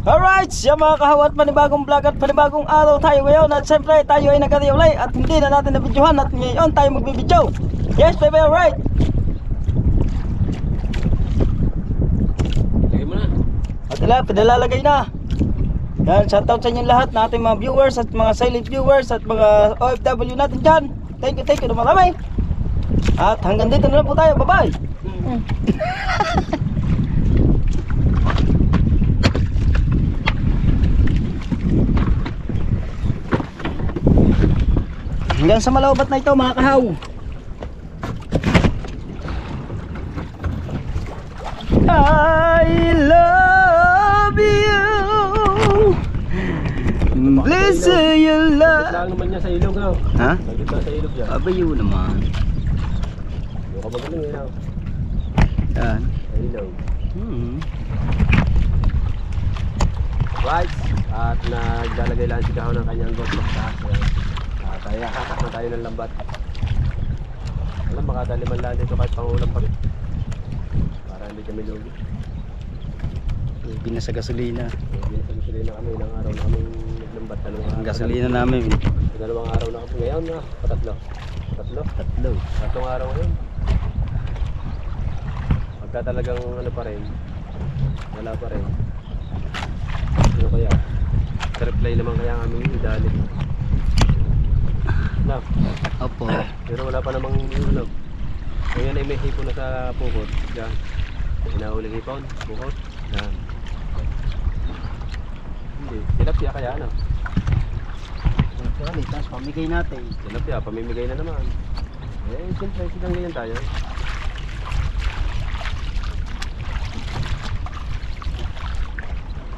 Alright, siya mga kahawat, panibagong vlog at panibagong araw tayo ngayon. At siyempre tayo ay nagkariwalay at hindi na natin nabidyohan. At ngayon tayo magbibidyo. Yes baby, alright. Lagay mo na. At ila, pinalalagay na. Yan, shoutout sa inyong lahat na ating mga viewers at mga silent viewers at mga OFW natin dyan. Thank you na marami. At hanggang dito na lang po tayo, bye bye. Hanggang sa malaubat na ito mga kahaw. I love you. Please say you love. Lang naman niya sa ilog na. Ha? Sagit lang sa ilog yan. Abayo naman. Yung kabagaling yun lang. Yan. Sa ilog. Right. At naglalagay lang si Kaho ng kanyang GoPro sa taas. At hahatak na tayo ng lambat. Alam, makadaliman lang dito kahit pangulam pa rin. Para hindi kami lugi. Hindi na sa gasolina. Pinasagsuli na kami ng araw na kami naglambat. Ang gasolina namin. Dalawang araw na kami ngayon na. Patatlo. Tatlong araw ngayon. Pagka talagang ano pa rin, wala pa rin. Ano kaya? Reply naman kaya ang aming idali. Na. Opo. Pero wala pa namang ano. Ngayon ay may hipon na sa pukot. Diyan. Hinauling hipon, pukot. Yan. Hindi. Tilapia kaya ano? Actually, tapos pamigay natin. Tilapia, pamimigay na naman. Eh, siyempre, silang ganyan tayo.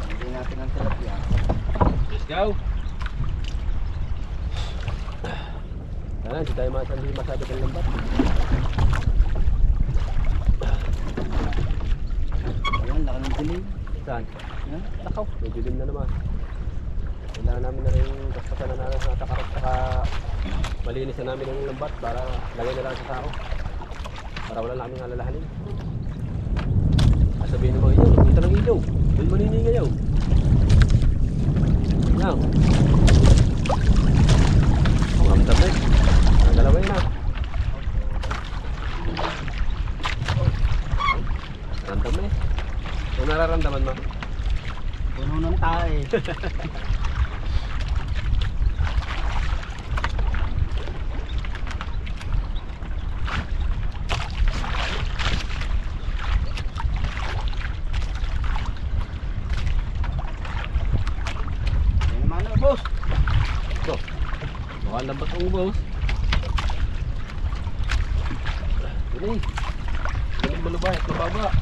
Pamigay natin ang tilapia. Let's go! Sana, hindi tayo masabi ng lambat. Ayan, laki ng dilim. Saan? Yan, Takaw, may dilim na naman. Kailangan namin na rin kaspasan na namin sa takarot saka malinis na namin ng lambat para lagay na lang sa tao. Para wala na kaming alalahanin. Sabihin ng mga ilaw, nakita ng ilaw. Doon maniningay yaw. Yan. Ang ramdam na eh. Nagalaway na. Ramdam na eh. Kung nararamdaman mo? Puno ng tae. Yan naman na, boss. Ito. Mukhang lambat ang boss. Yun eh. Yung malubay at mababa.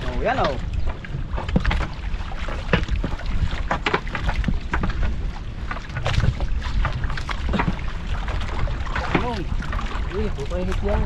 Oh, yan oh. Anong? Eh, bukay hit yan.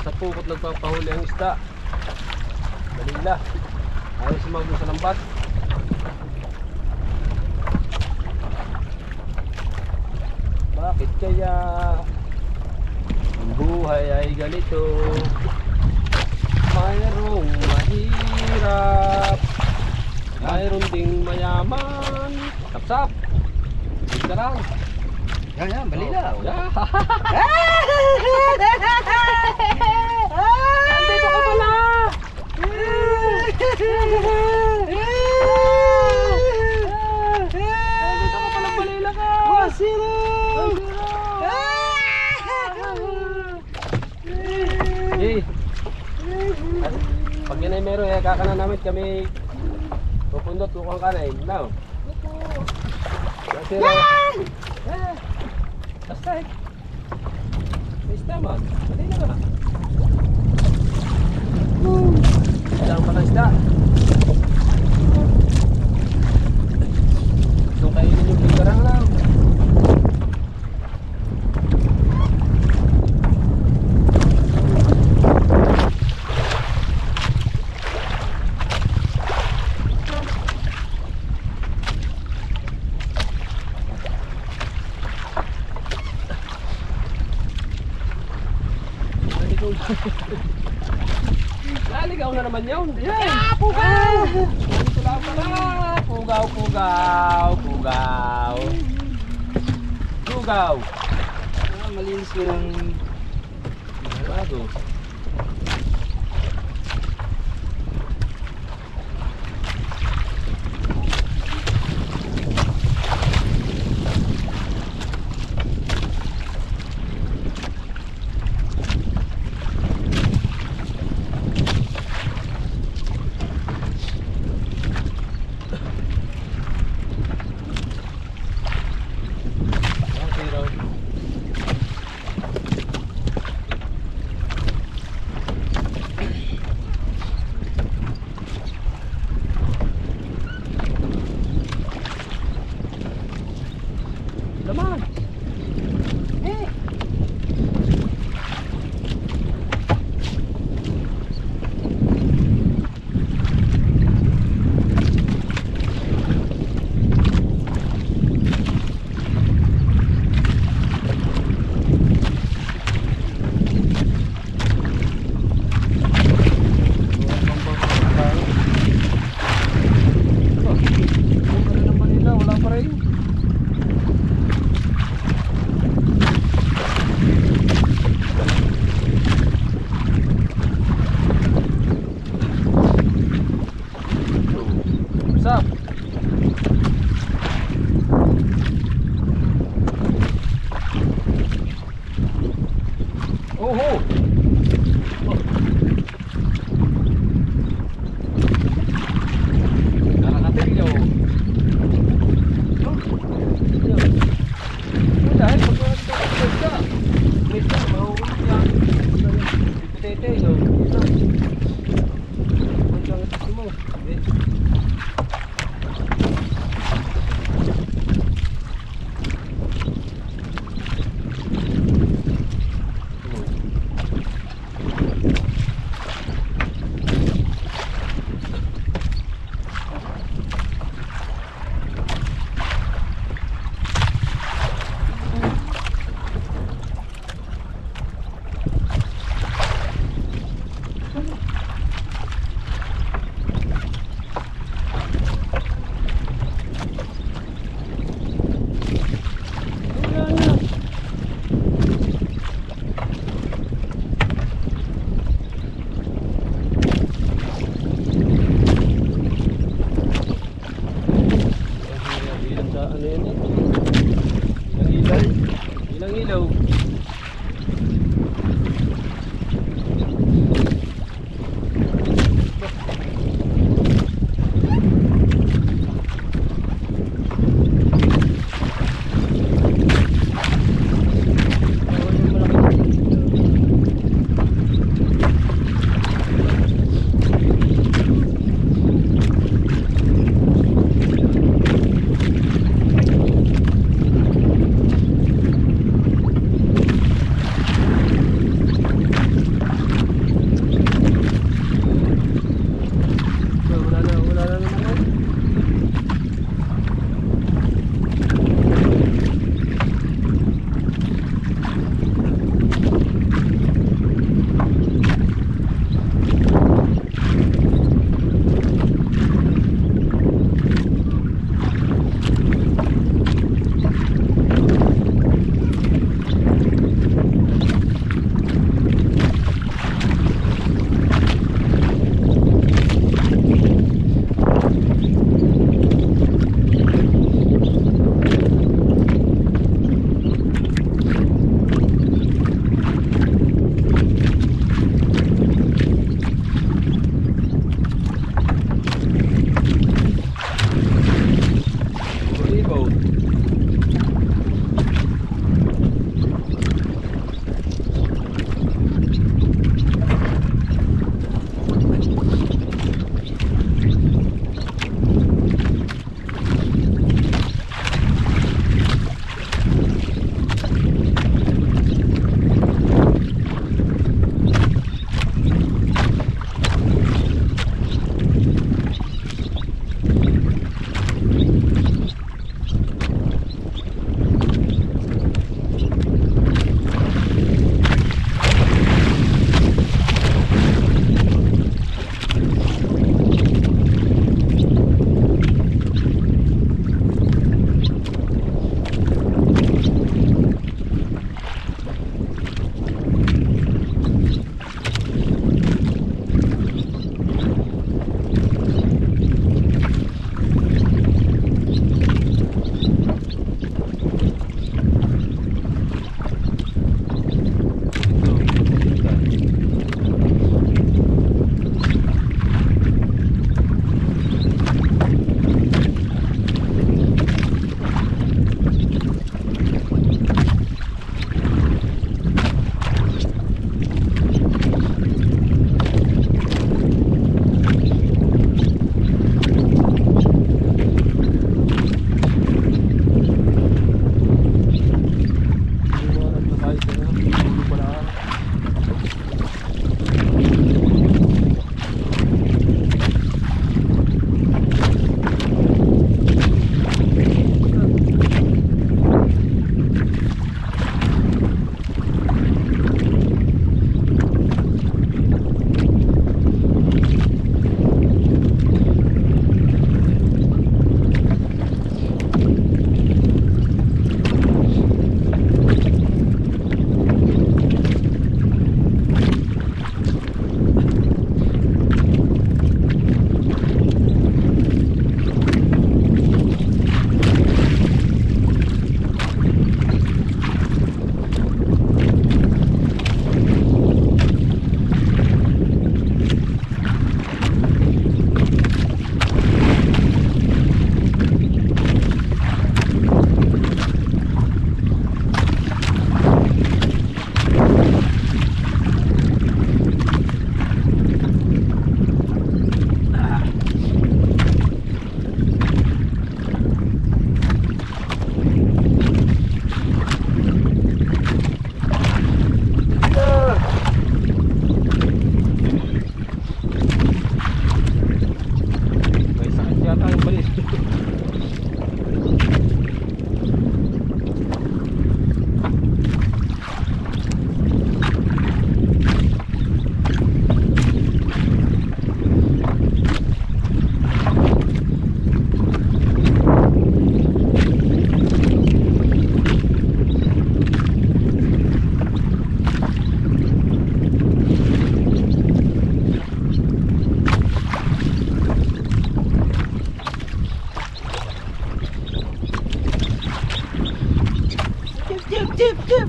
Sa pukot nagpapahuli ang isda. Dalila. Ayaw sumagod sa lambat. Bakit kaya ang buhay ay ganito? Mayroong mahirap, mayroon ding mayaman. Sapsap. Isa lang. Yan, balilaw. Yeah. Andito ka pala! Andito ka pala, balila ka! Wasiro! Eh, pag yan ay meron, kakanan namin kami pupundot, kukuha ka na eh. Now. Wasiro! Basta eh. May isda man. Balila ka. Isang pala isda. Doon kainin yung bigarang lang. Naligaw na naman yun. Yan! Pugaw! Ganito lang pala. Pugaw, pugaw, pugaw. Pugaw. Malinis ko ng Bago. Laman. Wala pa rin. What's up? Oh, oh. Nakakatilyo. Dahil pag mga dito ka, may ito, mahuhuli yan. Putete, no? Ito. Ang lang ito mo. Ilang ilaw. Chip, chip.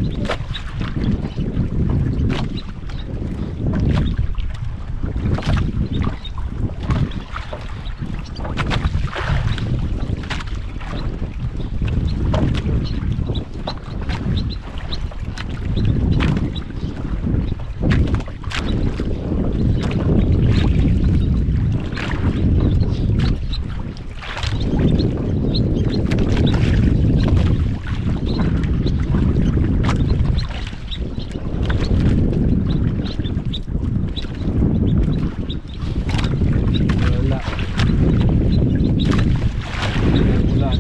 Wala. Ulan.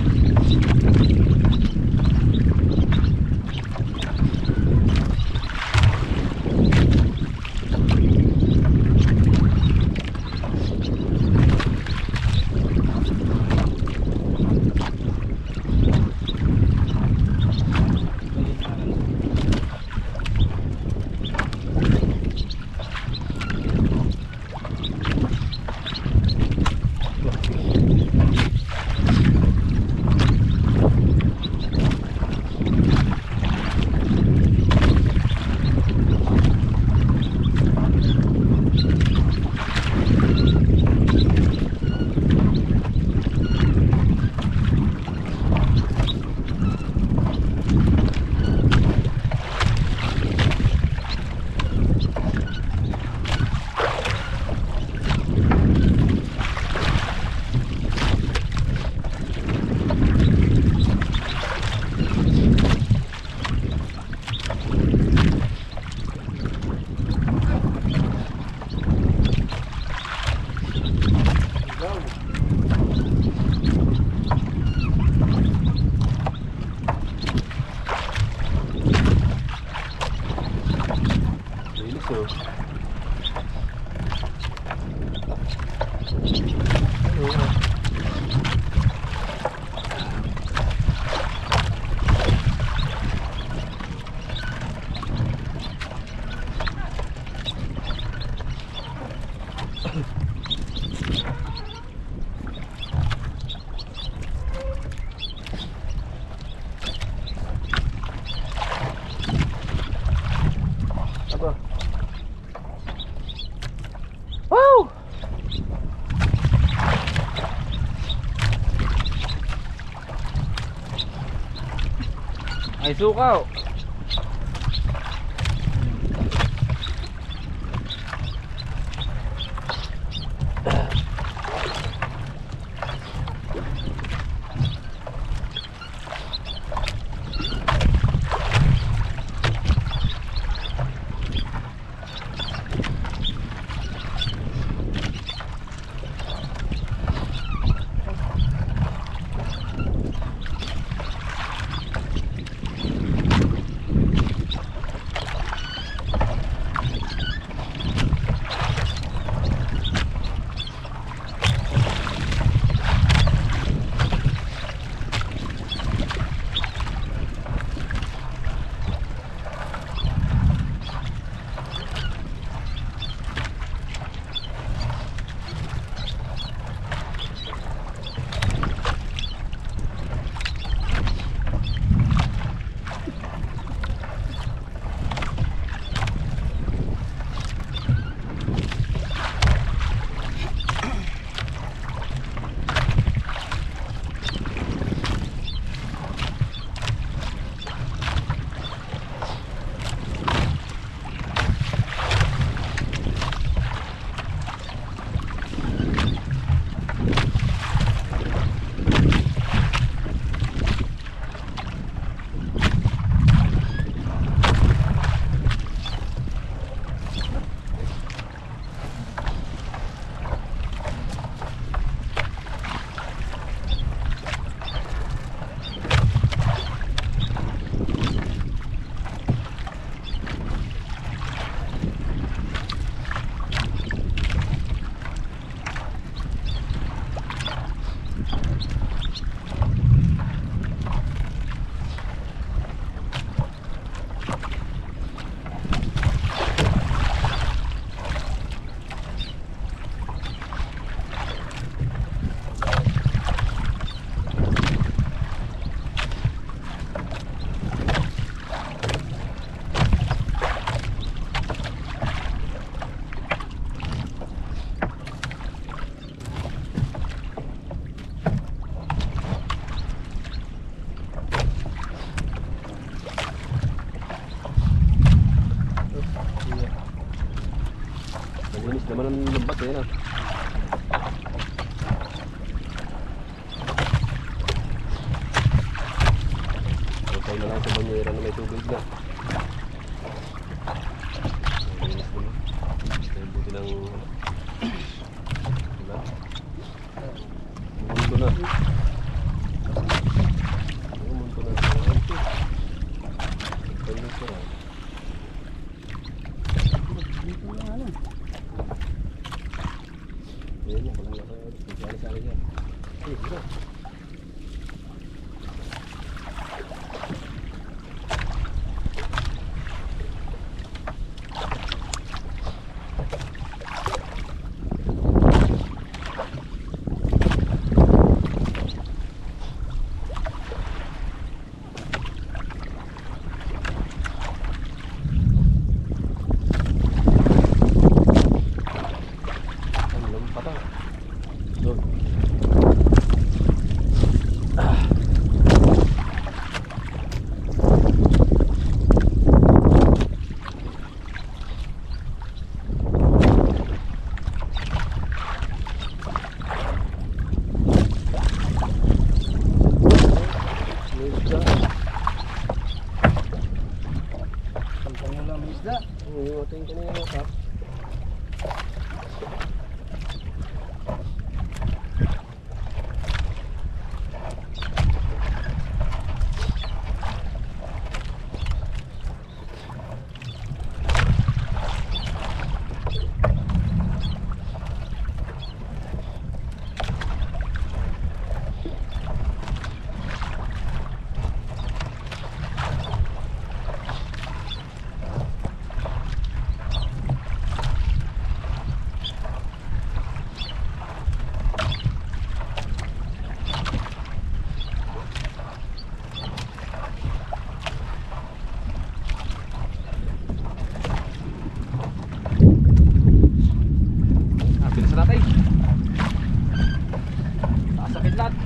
Bilis oh. Apa? Wow! Ay sukaw. Yan na. Patay na lang sa banyera na may tubig na. Malinis naman. Buti lang. Diba? Umunto na. Umunto na. Patay na siya. Ayan yan, walang naka. Sali sa akin yan. Hey, diba? Iwatin ka na yung matap.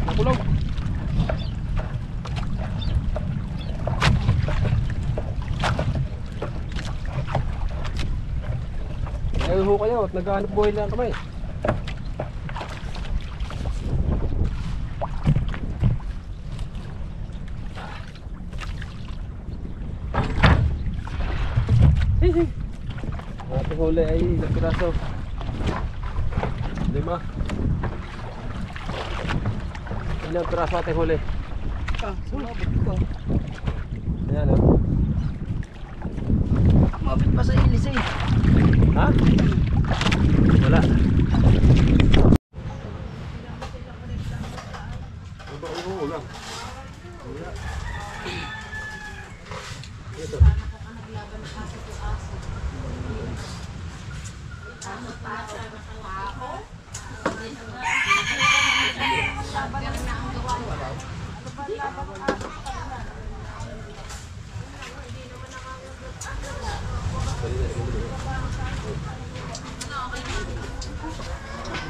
Nakulog. Ngayon ho kayo at naghahanap buhay lang kami. Ating huli ay ilang piraso. 5. Ilang piraso ating huli? Sumabot ko. Ayan o. Mabit pa sa ilis eh. Ha? Wala. Wala. Ito.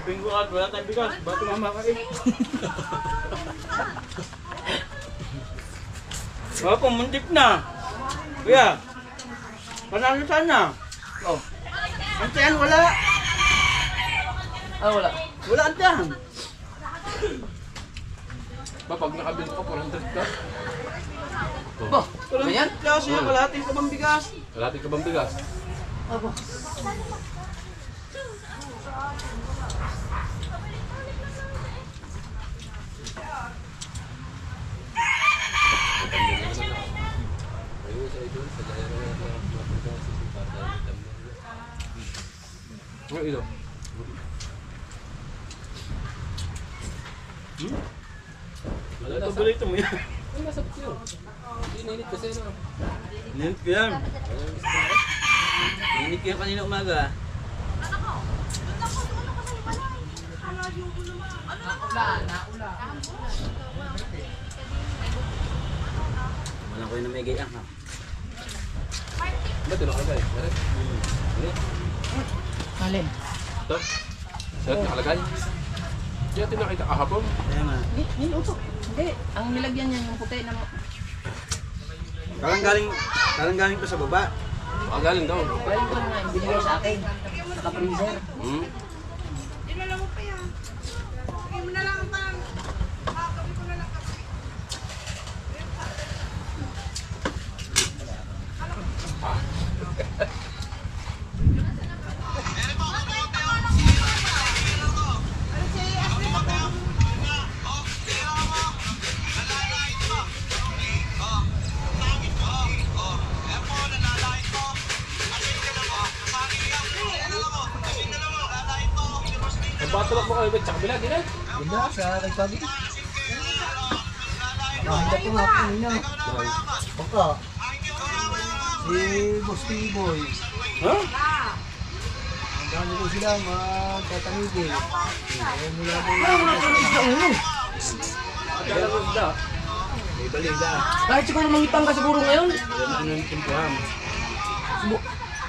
Pinggo at wala tayong bigas. Ba't mama ka eh? Opo, muntik na. Kuya, panalo sana. Oh. Antiyan, wala. Ah, wala. Wala antiyan. Ba, pag nakabili ko, 400 ka. Ba, ganyan? Kasi kalahating ka bang bigas? Kalahati ka bang bigas? Aba. Ano ilo? Wala ito balito mo yan. Ano nasa yun? Ininit kasi na. Ninit ko yan. Ninit ko yan kanina umaga. Wala ko yung namigay ha. Ba't ito nakalagay? Alin? Ito? Saan nakalagay? Hindi natin nakita kahapon. Kaya nga. Niluto. Hindi. Ang nilagyan niya yung puti na Galing pa sa baba. Galing daw. galing ko na binigay sa akin. Naka-freezer. Matulog mo kayo, tsaka bila, di na. Ganda, sa kagpagi. Mahanda ko nga po nina. Baka. Si Bosti Boy. Ha? Ang dami ko sila magtatamigil. Ayaw nila po Akala ko isda. may balida. Kahit siguro mangipang ka siguro ngayon. Yan ang timplahan.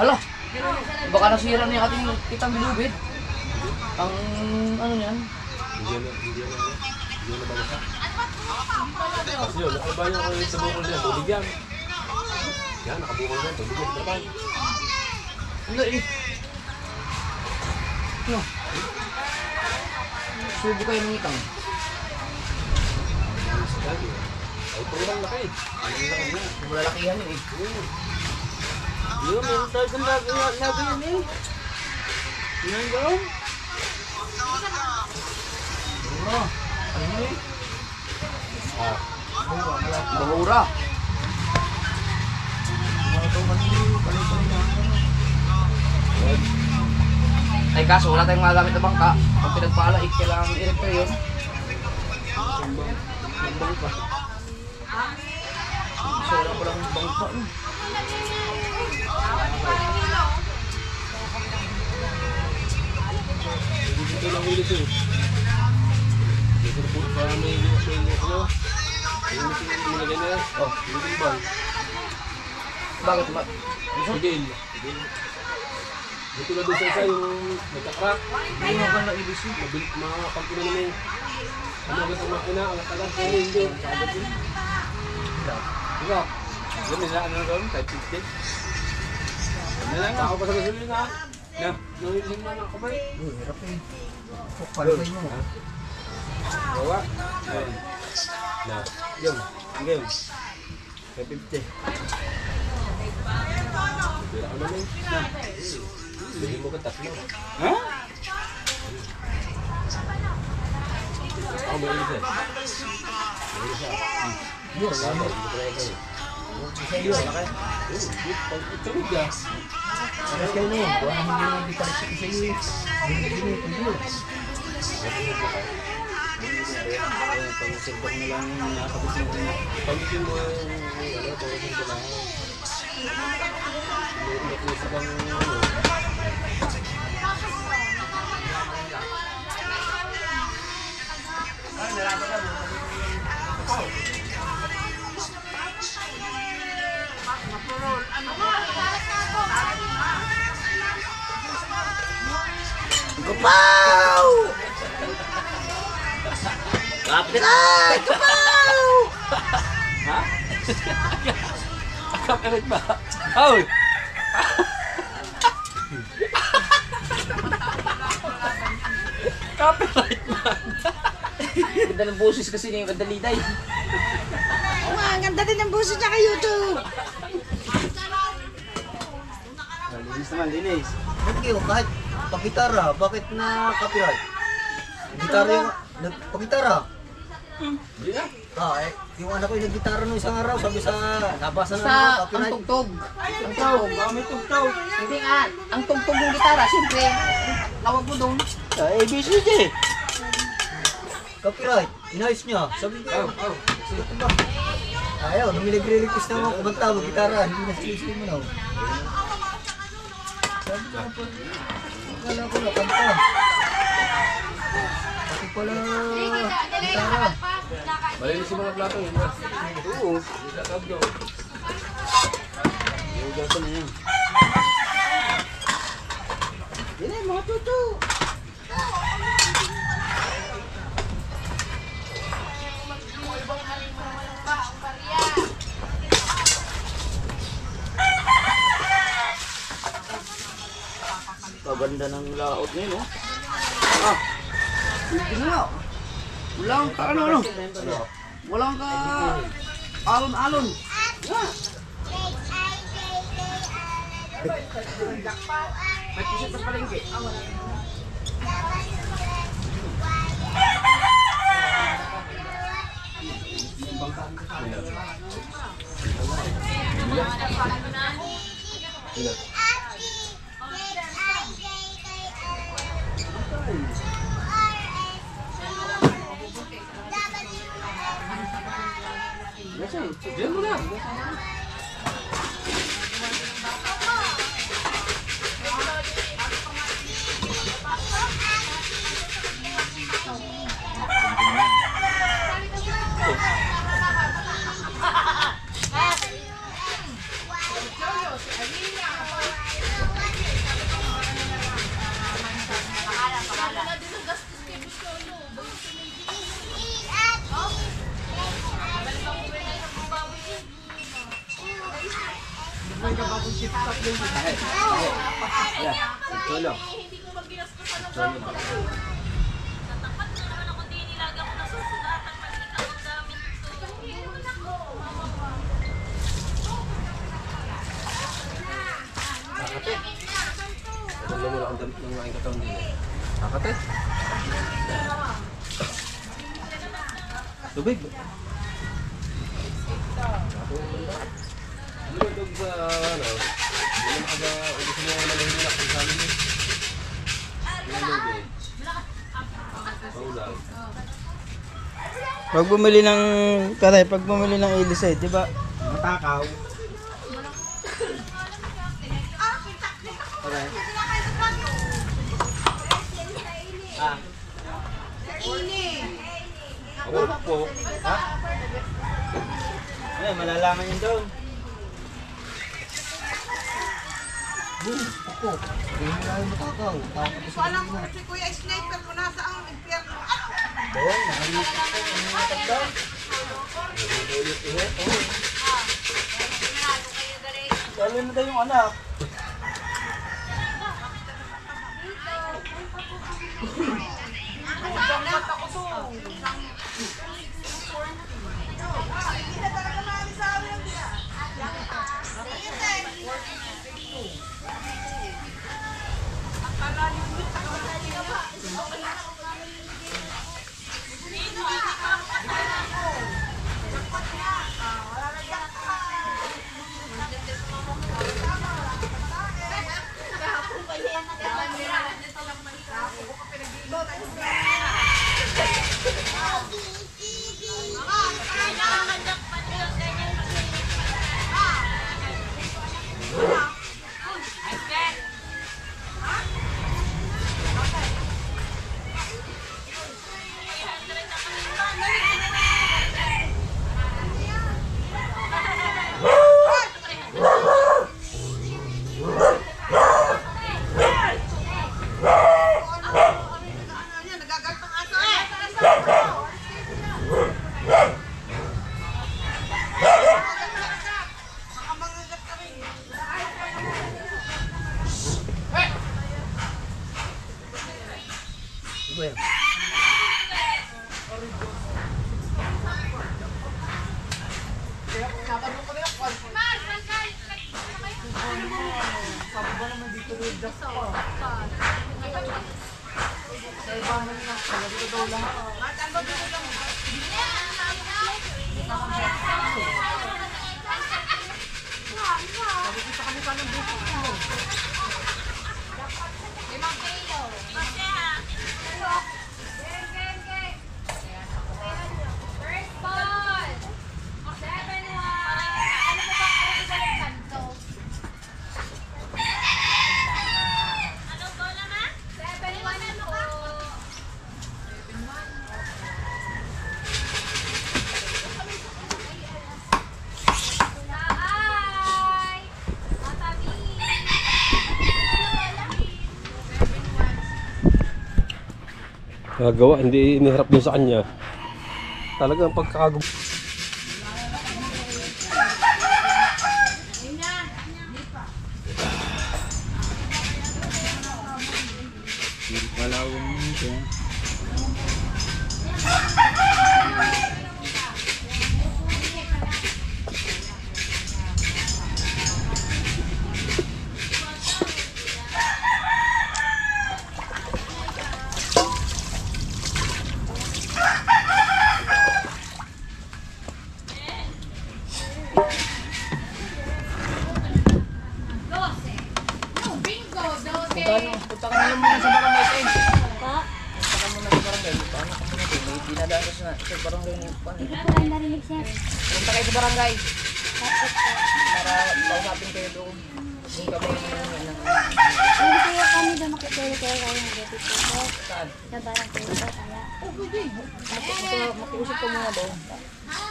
Hala, baka nasira na yung ating kitang bilubid. Ang ano yan? Hindi na bagasa. Kasi yun, nakalabayan ko yung sa bukol niya, tubig yan. Yan, nakabukol yan, tubig yan. Dapat. Ano eh? Ano? Subo kayo ng itang. Ay, puro laki. Malalakihan yun eh. Yun, meron tayo sa labi yan eh. Yan doon. Ano eh? Bahura. Ay kaso wala tayong magamit na bangka. Pag pinagpaala, kailangan i-repair yun. So wala ko lang bangka. Dito lang ulit eh. Dito na po, para may ano. Yung nilagay na yan. Oh, dito ba? Bakit ba? Miguel. Dito na doon sa isa yung nagkakrak. Hindi mo ba na ibig Mga kampina naman. Ano agad ang makina, ang talas na hindi. Sabot yun. Diba? Yun, nila ano na doon, type 50. Ano lang, ako pa sa gasolina. Na, nangilising mo na ako ba eh? Hirap eh. Palagay mo. Bawa. Ayun. Na, Yun, hanggang. Kay 50. bira ko naman. Na, hindi mo ka tatlo. Ha? Ako may ilis eh. May ilis ah. Yun, Ano, hindi ko kaya kayo. Sa iyo, laki. Tulog ah. Aras kayo na yun. Buwan naman yung hindi tayo sa iyo. Hindi, pag-sirbak na lang yung nakapagsin ko na. Pag-isin mo yung ano, pag-isin ko lang. Inuulit sa bang ano. Gupaw! Copyright! Gupaw! Ha? Copyright ba? Hoy! Copyright ba? Ganda ng boses kasi niya yung kadaliday. Oo nga, ang ganda din ng buso niya kay YouTube. Linis naman, linis. Ba't kayo, kahit pagitara, bakit na copyright? Gitara yung, pagitara. Hindi na. Yung anak ko yung nag-gitara nung isang araw, sabi sa, nabasa na Basta naman, ang copyright. tugtog. Ang tugtog. May tugtog. Hindi nga, ang tugtog ng gitara, siyempre, tawag mo doon. ABCD. Copyright, inayos niya. Sabi ko, sige ito ba? Ayaw, nung nagre-request na ako, kumanta mo, gitara, hindi na sinisili mo na. Sabi ko na po, akala ko na, kanta. Pati pala, gitara. Malinis yung mga plato yun na. Oo. Itatag daw. Yung gato na yan. Yan ay, mga tuto. Kaganda ng laot ngayon, no? Hindi nga. Walang ka ano. Walang ka alon-alon. May t-shirt pa palengke. Diyan mo na. Solo. Alam mo lang ang damit ng aking katawan din. Kakate. Tubig. Lumagdag sa ano. Hindi na gusto mo malahilak sa amin eh. Paulang. Pag bumili ng karay, pag bumili ng Elisay, di ba? Matakaw. Ako po. Ay, malalaman yun doon. Hindi ko alam kung si Kuya Sniper kung nasa ang impyerno. Doon, nakalimutan doon. Lalo na daw yung anak. Nagawa, hindi iniharap din sa kanya. Talagang pagkakagum... Punta ka na lang muna sa barangay, Ten. Punta ka muna sa barangay. Paano ka muna, Ten? May dinadanas na. Sa barangay na yun. Hindi ko lang narinig, sir. Punta kayo sa barangay. Para kausapin kayo doon. Doon kami Hindi kayo kami doon makitulog kayo kayo ng gabi po, sir. saan? Sa barang kayo po, kaya. Oh, pwede. Makiusap ka muna doon.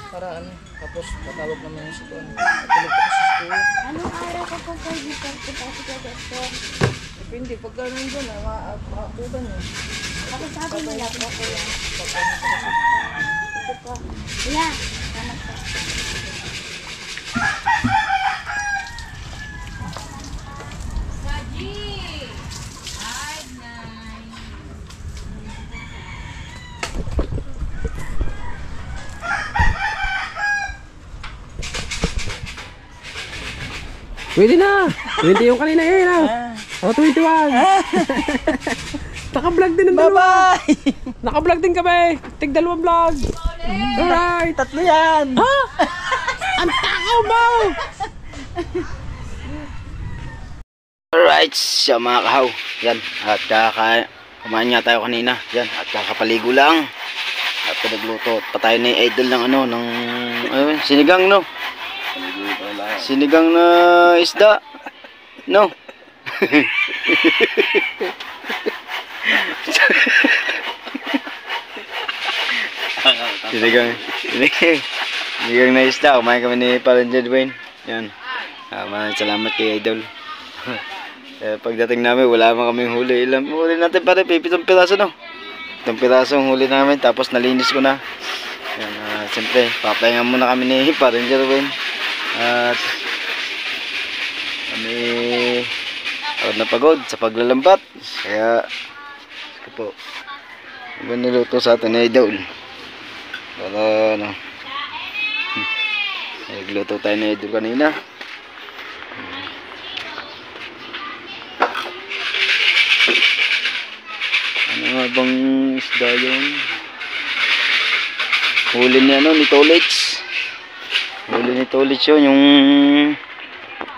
Para ano, tapos tatawag naman yung sitwaan. Tulog ka sa school. Anong araw ko po pwede po punta sa gabi, sir? Depende, pagka nandun na, makakutan nyo. Pakisabi mo lang po, kuya. Pagka nyo pa kasi. Ito po. Kuya, salamat po. Pwede na! 20 yung kanina yun ah! O, 21! Naka-vlog din ang dalawa! Bye-bye! Naka-vlog din kami! Tig dalawang vlog! Alright! Tatlo yan! Ha? Ang takaw mo! Alright, siya mga kahaw. Yan, at kumain nga tayo kanina. Yan, at kakapaligo lang. At pinagluto pa tayo ni Idol ng ano, ng sinigang, no? Sinigang na isda, no? Sinigang na isda. Kumain kami ni Parang Jedwayne. Yan. Maraming salamat kay Idol. Pagdating namin, wala man kaming huli. Ilang huli natin pare, 7 piraso, no? 7 piraso ang huli namin, tapos nalinis ko na. Yan, siyempre, papahinga muna kami ni Parang Jedwayne. At kami pagod na pagod sa paglalambat. Kaya ito po, iba niluto sa atin ni Idol. Para ano, nagluto tayo ni Idol kanina. Ano nga bang isda yun? Huli ni ano, ni Tolits. Huli ni Tolits yun,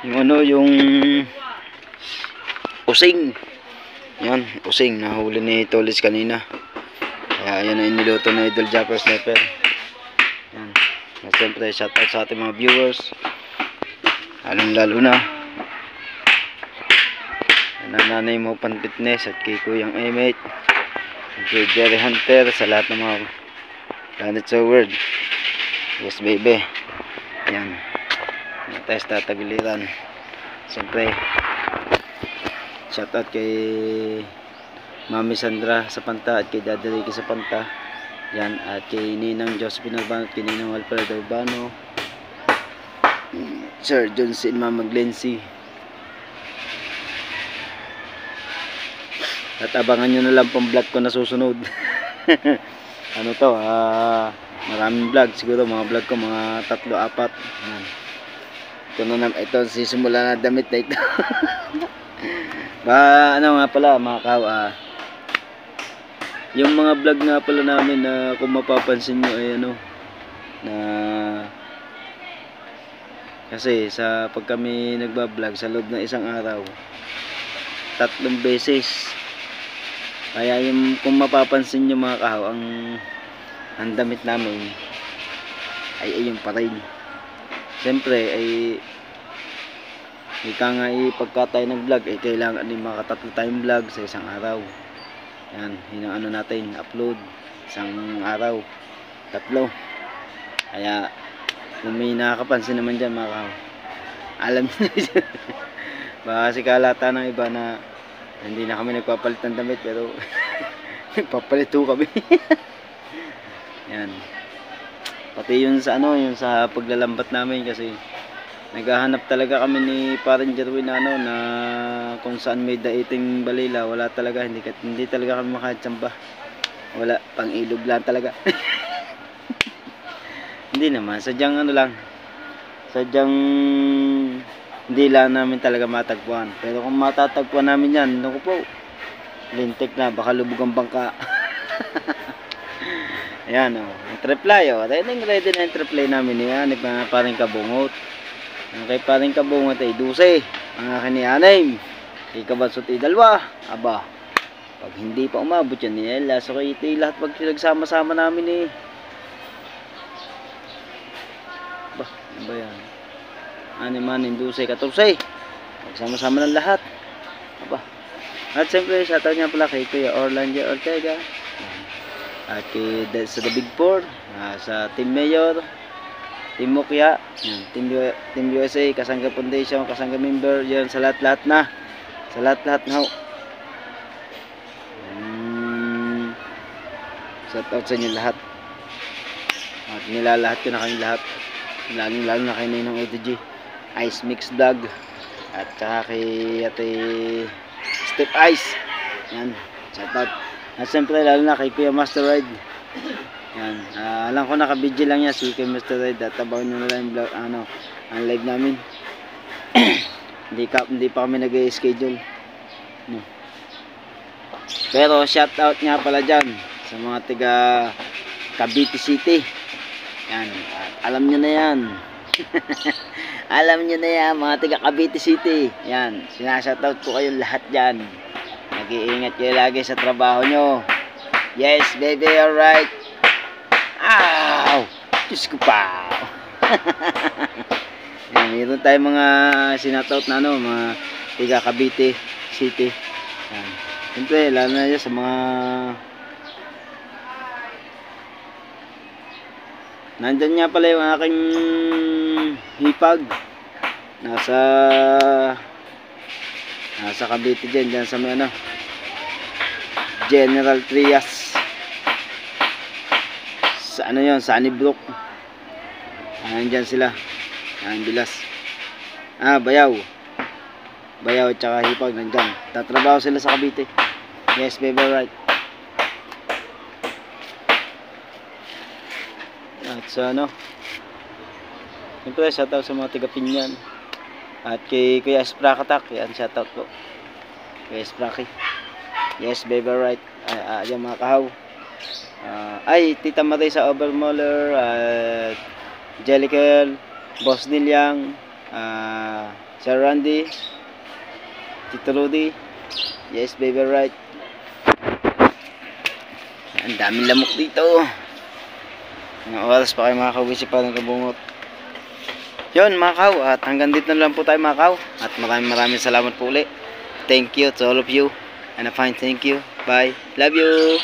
yung ano, yung using. Yan, using, nahuli ni Tolits kanina. Kaya yan ang iniluto na Idol Japper Sniper. Yan. At siyempre, shoutout sa ating mga viewers. Lalo na Nanay Mo Pan Fitness at kay Kuyang Emate, kay Jerry Hunter, sa lahat ng mga planet sa world. Yes baby. Yan. Yan tayo sa tatagiliran. Siyempre, shoutout kay Mami Sandra sa Panta at kay Daddy Ricky sa Panta. Yan, at kay Ninang Josephine Urbano at kay Ninang Alfredo Urbano, Sir John C. Mama Glency. At abangan nyo na lang pang vlog ko na susunod. Ano to, maraming vlog siguro, mga vlog ko mga 3-4. Yan. Ito na naman, ito sisimula na damit na ito. Ano nga pala mga kaw, yung mga vlog nga pala namin na kung mapapansin nyo ay ano, na kasi sa pag kami nagbablog sa loob ng isang araw 3 beses. Kaya yung kung mapapansin nyo mga kahaw, ang damit namin ay yung pa rin. Siyempre ay ika nga pagka tayo ng vlog ay kailangan din makatatlo tayong vlog sa isang araw. Yan, yun ang ano natin, upload isang araw 3. Kaya kung may nakakapansin naman dyan mga kahaw, alam nyo baka kasi kalata ng iba na hindi na kami nagpapalit ng damit, pero nagpapalito kami. Yan. Pati yun sa ano, yun sa paglalambat namin, kasi naghahanap talaga kami ni Parang Jerwin na ano, na kung saan may daiting balila, wala talaga, hindi talaga kami makatsamba. Wala, pang ilog lang talaga. Hindi naman, sadyang ano lang, sadyang hindi lang namin talaga matagpuan. Pero kung matatagpuan namin yan, naku po, lintik na, baka lubog ang bangka. Ayan o, yung reply o, ready na yung reply namin yan, Paring Kabungot. Ang kay Paring Kabungot ay 12, ang akin ni Anim, kay Kabansot ay 2. Aba, pag hindi pa umabot yan nila, so kayo ito lahat pag sinagsama-sama namin Ano ba yan? 6, 14. Magsama-sama ng lahat. Aba. At siyempre, shoutout niya pala kay Kuya Orlando Ortega. At kay sa The Big Four. Sa Team Mayor. Team Mukya. Team USA. Kasangga Foundation. Kasangga member. Yan sa lahat-lahat na. Sa lahat-lahat na. Shoutout sa inyo lahat. At nilalahat ko na kayong lahat. Lalo na kay Ninong OTG. Ice Mix Vlog. At saka kay Ate Step Ice. Yan. Shoutout. At siyempre lalo na kay Kuya Master Ride. Yan. Alam ko naka-video lang yan si Kuya Master Ride. At abangan nyo na lang yung vlog, ang live namin. Hindi pa kami nag-schedule. No. Pero shoutout nga pala dyan sa mga taga Cavite City. Yan. At alam nyo na yan. Alam nyo na yan mga taga Cavite City. Yan. Sinashoutout ko kayong lahat dyan. Nag-iingat kayo lagi sa trabaho nyo. Yes baby, alright. Ow! Diyos ko pa. Yan. Meron tayong mga sinashoutout na mga taga Cavite City. Yan. Siyempre lalo na yan sa mga nandyan nga pala yung aking hipag. Nasa Cavite dyan sa may General Trias. Sa yun, Sunny Brook. Nandyan sila. Bilas. Bayaw at saka hipag nandyan. Tatrabaho sila sa Cavite. Yes baby, right. At sa siyempre shoutout sa mga taga Pinyan. At kay Kuya Sprakatak, yan shoutout po. Kuya Spraki. Yes baby, right. Yan mga kahaw. Tita Marie sa Overmoller, Jellicle, Boss Nilyang, Sir Randy, Tito Rudy. Yes baby, right. Ang daming lamok dito. Mga oras pa kayo mga kawisip pa ng kabungot. Yun mga kaw, at hanggang dito na lang po tayo mga kaw. At maraming salamat po ulit. Thank you to all of you. And a fine thank you. Bye. Love you.